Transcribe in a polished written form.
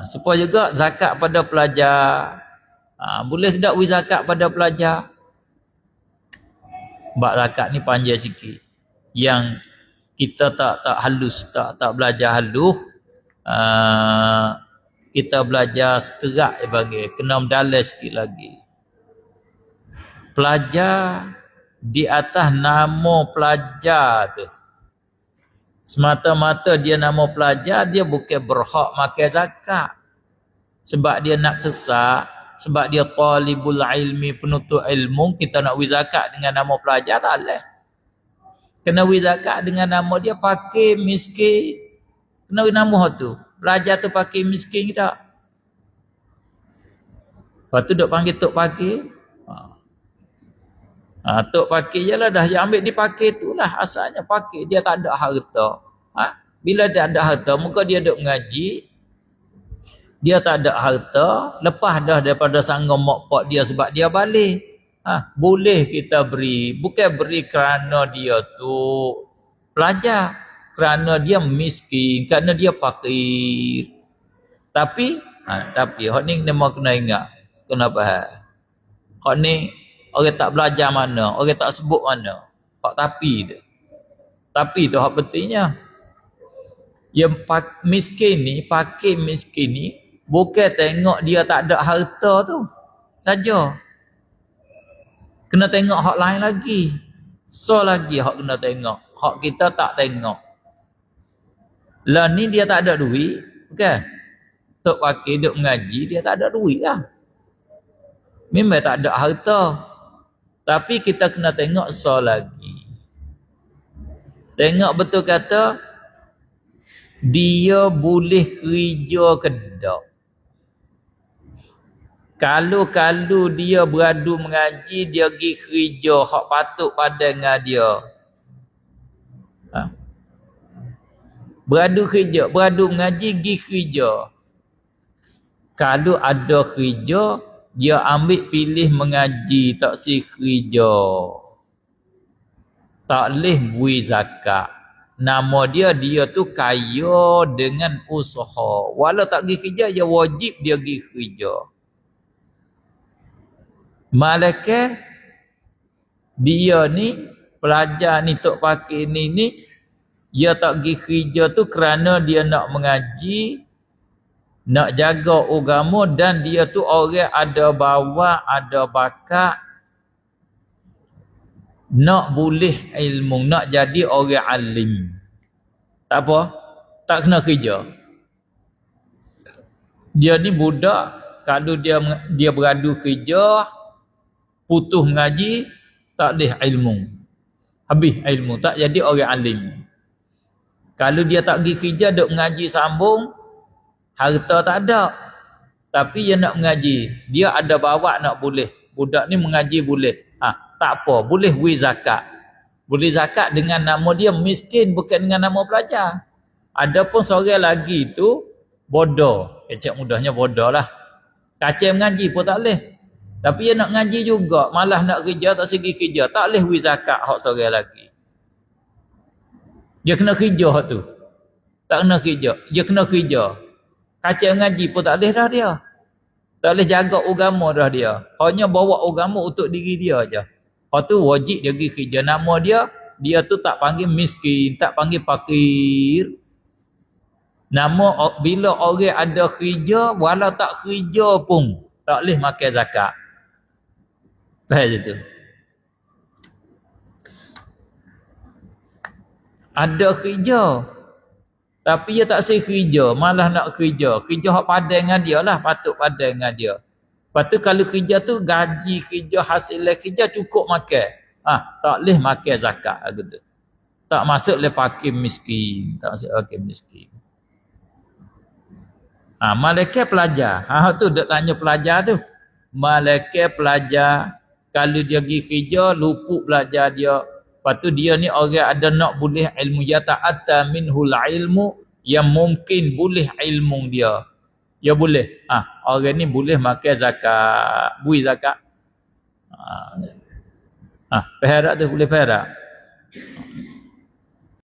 Supaya juga zakat pada pelajar. Boleh tak beri zakat pada pelajar? Bab zakat ni panjang sikit. Yang kita tak halus, tak belajar halus, kita belajar sekerat bagi kena mendalam sikit lagi. Pelajar di atas nama pelajar tu, semata-mata dia nama pelajar, dia bukan berhak makan zakat. Sebab dia nak sesat, sebab dia talibul ilmi, penuntut ilmu, kita nak beri zakat dengan nama pelajar tak boleh. Kena beri zakat dengan nama dia fakir, miskin. Kena beri nama tu. Pelajar tu fakir, miskin ke tak? Lepas tu duk panggil tok fakir. Tok fakir je lah dah. Yang ambil dia fakir tu lah. Asalnya fakir. Dia tak ada harta. Bila dia ada harta, muka dia duk mengaji. Dia tak ada harta. Lepas dah daripada sanggup mak pak dia sebab dia balik. Boleh kita beri. Bukan beri kerana dia tu pelajar. Kerana dia miskin. Kerana dia fakir. Tapi hak ni dia mau kena ingat. Kena faham. Hak ni orang tak belajar mana. Orang tak sebut mana. Hak tapi dia. Tapi tu hak pentingnya. Yang miskin ni, fakir miskin ni, bukan tengok dia tak ada harta tu saja. Kena tengok hak lain lagi. So lagi hak kena tengok. Hak kita tak tengok. Lah ni dia tak ada duit. Okay? Tok fakir duk mengaji, dia tak ada duit lah. Memang tak ada harta. Tapi kita kena tengok so lagi. Tengok betul kata, dia boleh kerja ke tak. Kalau dia beradu mengaji, dia pergi kerja hak patut pada dengan dia. Beradu kerja, beradu mengaji, pergi kerja. Kalau ada kerja, dia ambil pilih mengaji, tak si kerja. Tak boleh beri zakat. Nama dia tu kaya dengan usaha. Walau tak pergi kerja, dia wajib dia pergi kerja. Malaikat dia ni, pelajar ni, tok fakir ni, dia tak pergi kerja tu kerana dia nak mengaji, nak jaga agama, dan dia tu orang ada bawa, ada bakat, nak boleh ilmu, nak jadi orang alim. Tak apa, tak kena kerja. Dia ni budak, kalau dia beradu kerja, putus mengaji, tak boleh ilmu. Habis ilmu, tak jadi orang alim. Kalau dia tak pergi kerja, duk mengaji sambung, harta tak ada. Tapi dia nak mengaji, dia ada bawa nak boleh. Budak ni mengaji boleh. Tak apa, boleh beri zakat. Boleh zakat dengan nama dia miskin, bukan dengan nama pelajar. Adapun seorang lagi tu bodoh. Cak mudahnya bodoh lah. Kacau mengaji pun tak boleh. Tapi dia nak ngaji juga, malah nak kerja, tak segi kerja. Tak boleh beri zakat hak seorang lagi. Dia kena kerja hak tu. Tak kena kerja. Dia kena kerja. Kacau ngaji pun tak boleh dah dia. Tak boleh jaga agama dah dia. Hanya bawa agama untuk diri dia aja. Hak tu wajib dia pergi kerja. Nama dia tu tak panggil miskin, tak panggil fakir. Nama bila orang ada kerja, walau tak kerja pun tak boleh makan zakat. Faham je tu? Ada kerja, tapi dia tak say kerja, malah nak kerja. Kerja hak padan dengan dia lah, patut padan dengan dia. Lepas tu kalau kerja tu, gaji kerja, hasil kerja cukup makan. Tak boleh makan zakat gitu. Tak masuk le fakir miskin. Tak masuk fakir miskin. Malaikat pelajar. Tu duk tanya pelajar tu. Malaikat pelajar, kalau dia pergi kerja, luput belajar dia. Lepas tu dia ni orang ada nak boleh ilmu. Ya ta'atta minhul ilmu, yang mungkin boleh ilmu dia. Ya boleh. Orang ni boleh makan zakat. Bui zakat. Perak tu boleh perak.